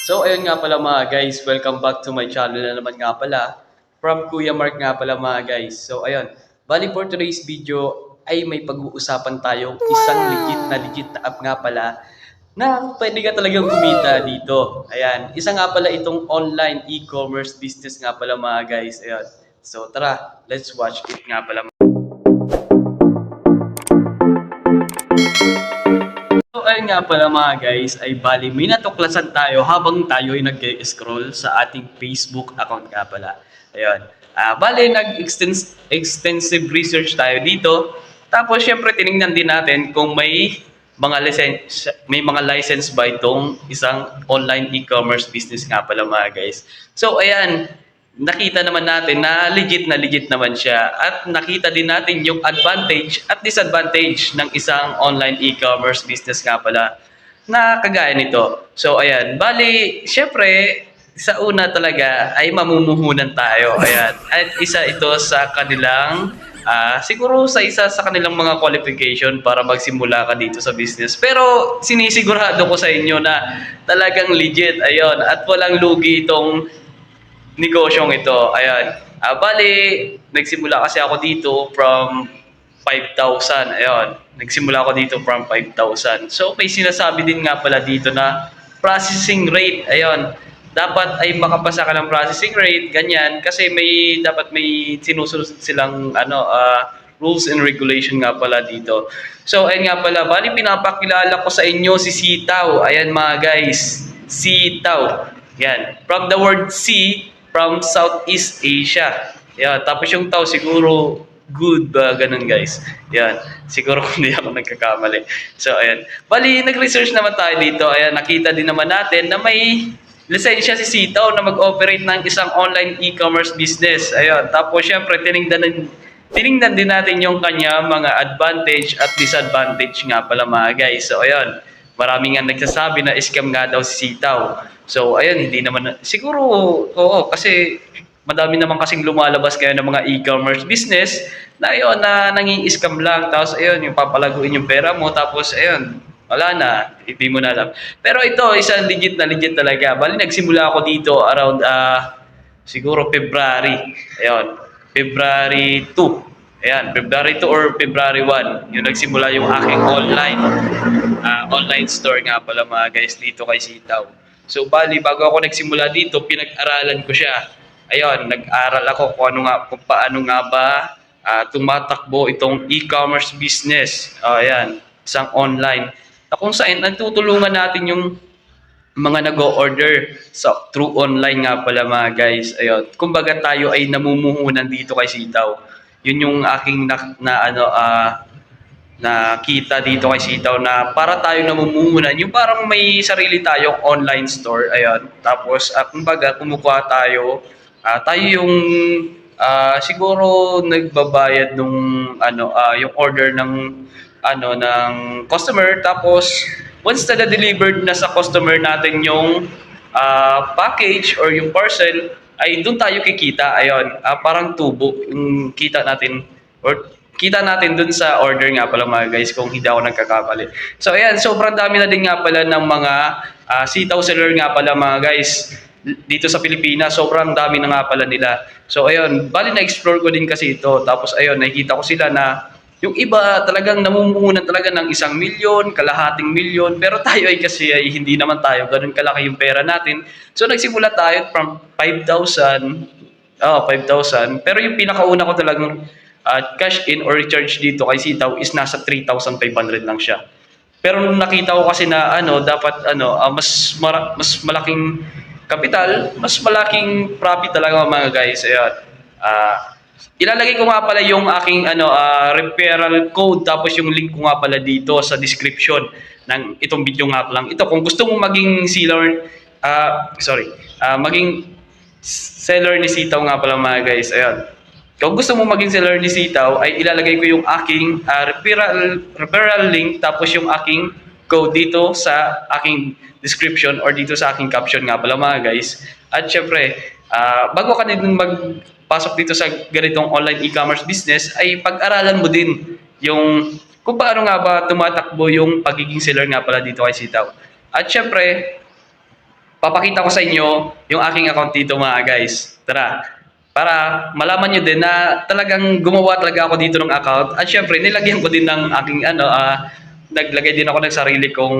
So ayun nga pala mga guys, welcome back to my channel na naman nga pala. From Kuya Mark nga pala mga guys. So ayun, bali for today's video ay may pag-uusapan tayong isang legit na app nga pala na pwede ka talagang kumita dito. Ayan, isa nga pala itong online e-commerce business nga pala mga guys. Ayan. So tara, let's watch it nga pala. So ayun nga pala mga guys, ay bali may natuklasan tayo habang tayo ay nag-scroll sa ating Facebook account nga pala. Ayun. Bali nag-extensive research tayo dito. Tapos syempre tiningnan din natin kung may mga license ba itong isang online e-commerce business nga pala mga guys. So ayan, nakita naman natin na legit naman siya at nakita din natin yung advantage at disadvantage ng isang online e-commerce business nga pala na kagaya nito. So ayan, bali syempre sa una talaga ay mamumuhunan tayo. Ayan. At isa ito sa kanilang siguro sa isa sa kanilang mga qualification para magsimula ka dito sa business. Pero sinisigurado ko sa inyo na talagang legit. Ayun, at walang lugi itong negosyong ito. Ayan. Bali, nagsimula kasi ako dito from 5,000. Ayun. Nagsimula ako dito from 5,000. So, may sinasabi din nga pala dito na processing rate. Ayun. Dapat ay makapasa ka ng processing rate, ganyan. Kasi dapat may sinusunod silang rules and regulation nga pala dito. So, ayun nga pala. Bali, pinapakilala ko sa inyo si Sitaw. Ayan mga guys. Sitaw. Yan. From the word sea, from Southeast Asia. Yan. Tapos yung tao siguro good ba? Ganun guys. Yan. Siguro kung hindi ako nagkakamali. So, ayan. Bali, nag-research naman tayo dito. Ayan, nakita din naman natin na may lisensya si Sitaw na mag-operate ng isang online e-commerce business. Ayan. Tapos, syempre, tiningnan din natin yung kanya mga advantage at disadvantage nga pala mga guys. So, ayan. Marami nga nagsasabi na scam nga daw si Sitaw. So, ayun, hindi naman, siguro, oo, kasi madami naman kasing lumalabas kaya ng mga e-commerce business na ayun, na nangi-scam lang. Tapos, ayun, yung papalaguin yung pera mo. Tapos, ayun, wala na, hindi mo na alam. Pero ito, isang legit na legit talaga. Bali, nagsimula ako dito around, siguro February. Ayun, February 2. Ayan, February 2 or February 1, yung nagsimula yung aking online store nga pala mga guys dito kay Sitaw. So bali bago ako nagsimula dito, pinag-aralan ko siya. Ayun, nag-aral ako kung paano nga ba tumatakbo itong e-commerce business. Ayan, isang online. Kung saan nagtutulungan natin yung mga nag-o-order through online nga pala mga guys. Ayun. Kumbaga tayo ay namumuhunan dito kay Sitaw. Yun yung aking nakita dito kay Sitaw na para tayo namumuhunan, yung parang may sarili tayong online store, ayun. Tapos, kumbaga, kumukuha tayo, tayo yung siguro nagbabayad nung yung order ng customer. Tapos, once na delivered na sa customer natin yung package or yung parcel, ay doon tayo kikita. Ayun, parang tubo yung kita natin dun sa order nga pala mga guys kung hindi ako nagkakamali. So ayan, sobrang dami na din nga pala ng mga Sitaw seller nga pala mga guys dito sa Pilipinas. Sobrang dami na nga pala nila. So ayun, bali na-explore ko din kasi ito. Tapos ayun, nakikita ko sila na yung iba talagang namumuhunan talaga ng 1 milyon, kalahating milyon. Pero tayo ay hindi naman tayo ganun kalaki yung pera natin. So nagsimula tayo from 5,000. 5,000. Pero yung pinakauna ko talagang cash in or recharge dito kay Sitaw is nasa 3,500 lang siya. Pero nung nakita ko kasi na dapat mas malaking kapital, mas malaking profit talaga mga guys. Ayun. Ilalagay ko nga pala yung aking referral code, tapos yung link ko nga pala dito sa description ng itong video nga lang. Ito kung gusto mong maging maging seller ni Sitaw nga pala mga guys. Ayun. Kung gusto mo maging seller ni Sitaw, ay ilalagay ko yung aking referral link, tapos yung aking code dito sa aking description or dito sa aking caption nga pala mga guys. At syempre, bago ka din magpasok dito sa ganitong online e-commerce business, ay pag-aralan mo din yung kung paano nga ba tumatakbo yung pagiging seller nga pala dito kay Sitaw. At syempre, papakita ko sa inyo yung aking account dito mga guys. Tara, para malaman nyo din na talagang gumawa talaga ako dito ng account. At syempre, nilagyan ko din ng aking naglagay din ako ng sarili kong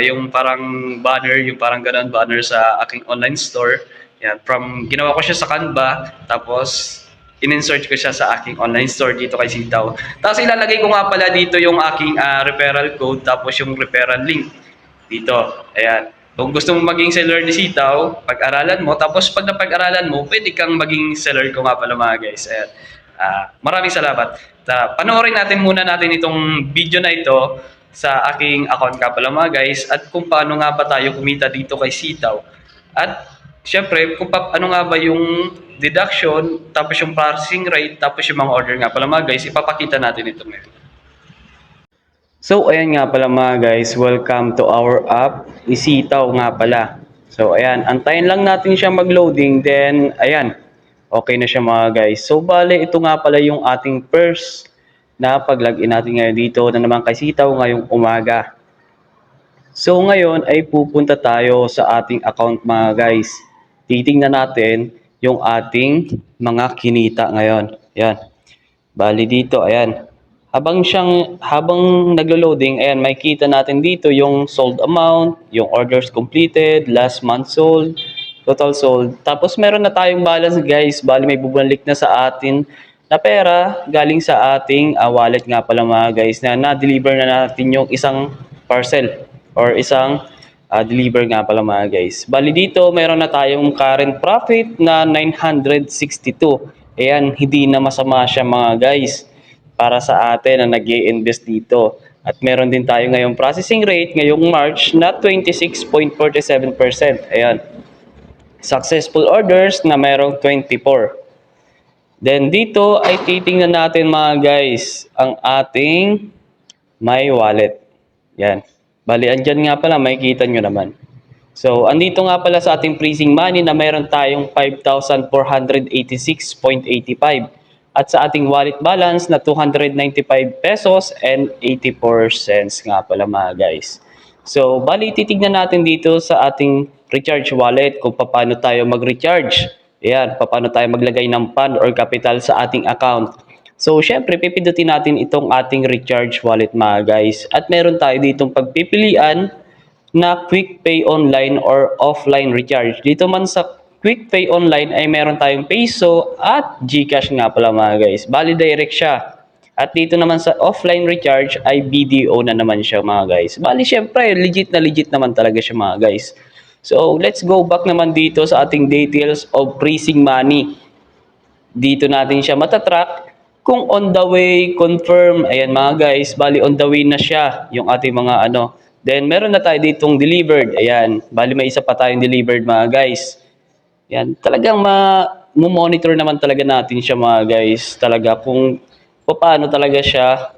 yung parang banner, yung parang ganun banner sa aking online store. Yan, ginawa ko siya sa Canva, tapos in-insert ko siya sa aking online store dito kay Sitaw. Tapos ilalagay ko nga pala dito yung aking referral code, tapos yung referral link dito. Ayan. Kung gusto mo maging seller ni Sitaw, pag-aralan mo. Tapos pag napag-aralan mo, pwede kang maging seller ko nga pala mga guys. Ayan. Maraming salamat. Panoorin natin itong video na ito sa aking account nga pala mga guys. At kung paano nga ba tayo kumita dito kay Sitaw. At syempre, ano nga ba yung deduction, tapos yung processing rate, tapos yung mga order nga pala mga guys, ipapakita natin ito ngayon. So, ayan nga pala mga guys, welcome to our app, Isitaw nga pala. So, ayan, antayin lang natin siya mag-loading, then, ayan, okay na siya mga guys. So, bale, ito nga pala yung ating first na pag-login natin ngayon dito na naman kay Sitaw ngayong umaga. So, ngayon ay pupunta tayo sa ating account mga guys. Titingnan natin yung ating mga kinita ngayon. Ayan. Bali dito, ayan. Habang naglo-loading, ayan, makikita natin dito yung sold amount, yung orders completed, last month sold, total sold. Tapos meron na tayong balance guys. Bali may bubalik na sa atin na pera galing sa ating wallet nga pala mga guys na na-deliver na natin yung isang parcel or isang deliver nga pala mga guys. Bali dito meron na tayong current profit na 962. Ayan, hindi na masama siya mga guys para sa atin na nag-i-invest dito. At meron din tayo ngayong processing rate ngayong March na 26.47%. Ayan. Successful orders na merong 24. Then dito ay titingnan natin mga guys ang ating my wallet. Yan. Bali, andyan nga pala, makikita nyo naman. So, andito nga pala sa ating freezing money na meron tayong 5,486.85 at sa ating wallet balance na 295 pesos and 84 cents nga pala mga guys. So, bali titignan natin dito sa ating recharge wallet kung paano tayo mag-recharge. Ayan, paano tayo maglagay ng fund or capital sa ating account. So, syempre, pipindutin natin itong ating recharge wallet mga guys. At meron tayo ditong pagpipilian na quick pay online or offline recharge. Dito man sa quick pay online ay meron tayong peso at GCash nga pala mga guys. Bali direct siya. At dito naman sa offline recharge ay BDO na naman siya mga guys. Bali syempre legit na legit naman talaga siya mga guys. So let's go back naman dito sa ating details of freezing money. Dito natin siya matatrack kung on the way, confirm. Ayan mga guys, bali on the way na siya yung ating mga ano. Then meron na tayo ditong delivered. Ayan, bali may isa pa tayong delivered mga guys. Ayan, talagang monitor naman talaga natin siya mga guys. Talaga kung paano talaga siya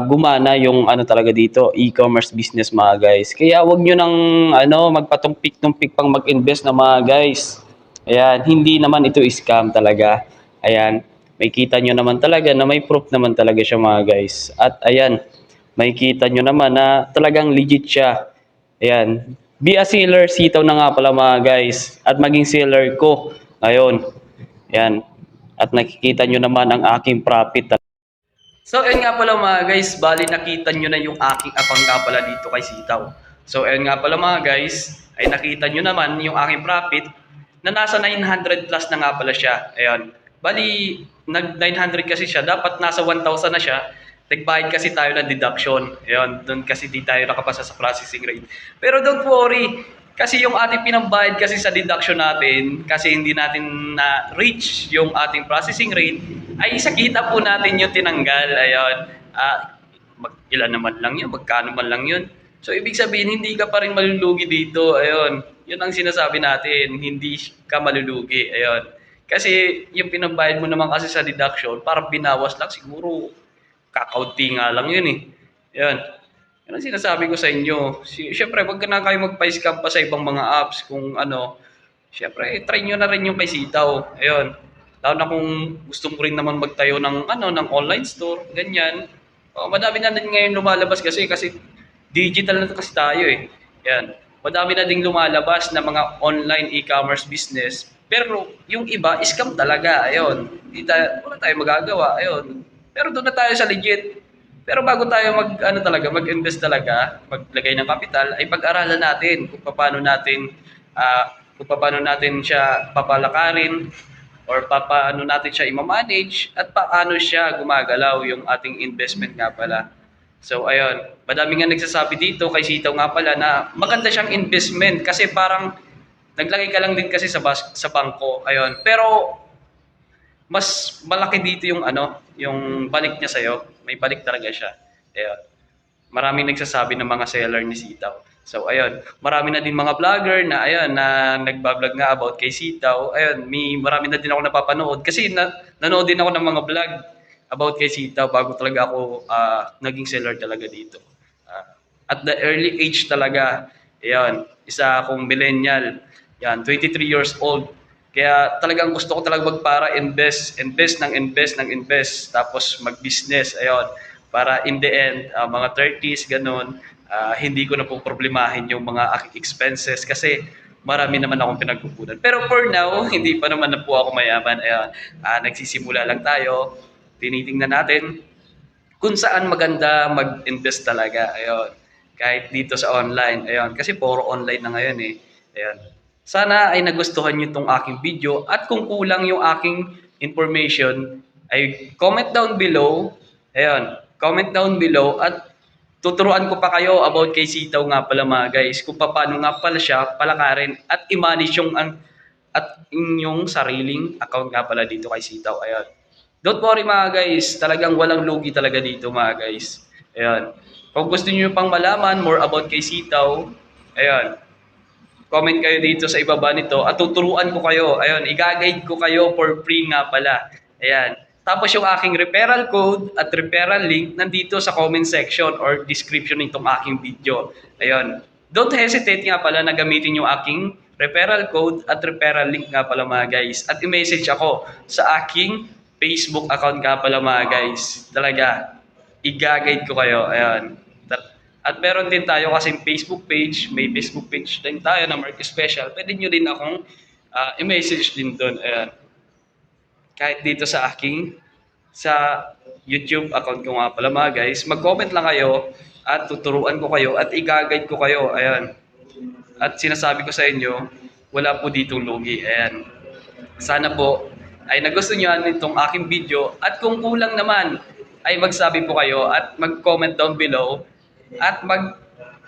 gumana yung ano talaga dito, e-commerce business mga guys. Kaya wag nyo nang magpatumpik-tumpik pang mag-invest na mga guys. Ayan, hindi naman ito scam talaga. Ayan, may kita nyo naman talaga na may proof naman talaga siya mga guys. At ayan, may kita nyo naman na talagang legit siya. Ayan, be a seller, Sitaw na nga pala mga guys. At maging seller ko ngayon. Ayan, at nakikita nyo naman ang aking profit. So, ayun nga pala mga guys, bali nakita nyo na yung aking account nga pala dito kay Sitaw. So, ayun nga pala mga guys, ay nakita nyo naman yung aking profit na nasa 900 plus na nga pala siya. Ayun. Bali, nag 900 kasi siya, dapat nasa 1,000 na siya. Nagbayad kasi tayo ng deduction. Ayun, doon kasi di tayo nakapasa sa processing rate. Pero don't worry, kasi yung ating pinambayad kasi sa deduction natin, kasi hindi natin na-reach yung ating processing rate, ay sa kita po natin yung tinanggal. Ayun, ilan naman lang yun, magkano man lang yun. So, ibig sabihin, hindi ka pa rin malulugi dito. Ayun, yun ang sinasabi natin, hindi ka malulugi. Ayun. Kasi yung pinambayad mo naman kasi sa deduction, parang binawas lang siguro kakaunti nga lang yun eh. Yan. Yan ang sinasabi ko sa inyo. Siyempre, wag na kayo magpa-scam pa sa ibang mga apps kung ano. Siyempre, try nyo na rin yung kay Sitaw. Ayun. Lalo na kung gusto mo rin naman magtayo ng ng online store, ganyan. Madami na din ngayon lumalabas kasi digital na kasi tayo eh. Yan. madami na ding lumalabas na mga online e-commerce business. Pero yung iba, scam talaga. Ayun, wala tayong magagawa. Ayun. Pero doon na tayo sa legit. Pero bago tayo mag-invest talaga, maglagay ng kapital, ay pag-aralan natin kung paano natin siya papalakarin or paano natin siya i-manage at paano siya gumagalaw yung ating investment nga pala. So ayun, madami nga nagsasabi dito kay Sitaw nga pala na maganda siyang investment kasi parang naglagay ka lang din kasi sa bangko. Ayun. Pero mas malaki dito yung yung balik niya sa'yo. May balik talaga siya. Ayun. Maraming nagsasabi ng mga seller ni Sitaw. So ayun, marami na din mga vlogger na ayun na nagba-vlog nga about kay Sitaw. Ayun, marami na din ako napapanood kasi nanood din ako ng mga vlog about kay Sitaw bago talaga ako naging seller talaga dito. At the early age talaga, ayun, isa akong millennial. Yan, 23 years old. Kaya talagang gusto ko talaga invest ng invest, tapos mag-business, ayun. Para in the end, mga 30s, ganun, hindi ko na po problemahin yung mga aking expenses kasi marami naman akong pinagkukunan. Pero for now, hindi pa naman na po ako mayaman. Ayun, nagsisimula lang tayo. Tinitingnan natin kung saan maganda mag-invest talaga. Ayun. Kahit dito sa online. Ayun. Kasi puro online na ngayon eh. Ayun. Sana ay nagustuhan niyo itong aking video at kung kulang yung aking information ay comment down below. Ayun. Comment down below at tuturuan ko pa kayo about kay Sitaw nga pala mga guys. Kung paano nga pala siya palakarin at i-manage at inyong sariling account nga pala dito kay Sitaw. Ayun. Don't worry mga guys, talagang walang lugi talaga dito mga guys. Ayan. Kung gusto niyo pang malaman more about kay Sitaw, ayan, comment kayo dito sa ibaba nito at tuturuan ko kayo. Ayun, i-guide ko kayo for free nga pala. Ayan. Tapos yung aking referral code at referral link nandito sa comment section or description nitong aking video. Ayun. Don't hesitate nga pala na gamitin yung aking referral code at referral link nga pala mga guys. At i-message ako sa aking Facebook account nga pala mga guys. Talaga, i-guide ko kayo. Ayun. At meron din tayo kasing Facebook page. May Facebook page din tayo na Mark Special. Pwede nyo din akong i-message din doon. Ayan. Kahit dito sa YouTube account ko nga pala mga guys. Mag-comment lang kayo at tuturuan ko kayo at i-guide ko kayo. Ayan. At sinasabi ko sa inyo, wala po ditong lugi. Ayan. Sana po ay nagustuhan nyo itong aking video at kung kulang naman ay magsabi po kayo at mag-comment down below at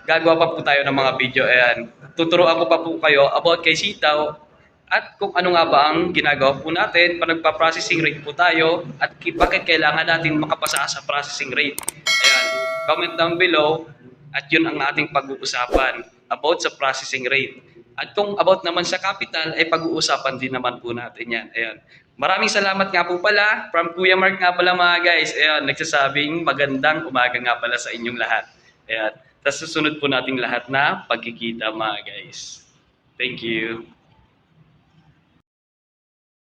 gagawa pa po tayo ng mga video. Ayan. Tuturuan ko pa po kayo about kay Sitaw at kung ano nga ba ang ginagawa po natin pag nagpa-processing rate po tayo at bakit kailangan natin makapasa sa processing rate. Ayan. Comment down below at yun ang ating pag-uusapan about sa processing rate. At kung about naman sa capital, ay pag-uusapan din naman po natin yan. Ayan. Maraming salamat nga po pala from Kuya Mark nga pala mga guys. Ayan, nagsasabing magandang umaga nga pala sa inyong lahat. Ayan. Tapos susunod po nating lahat na pagkikita mga guys. Thank you.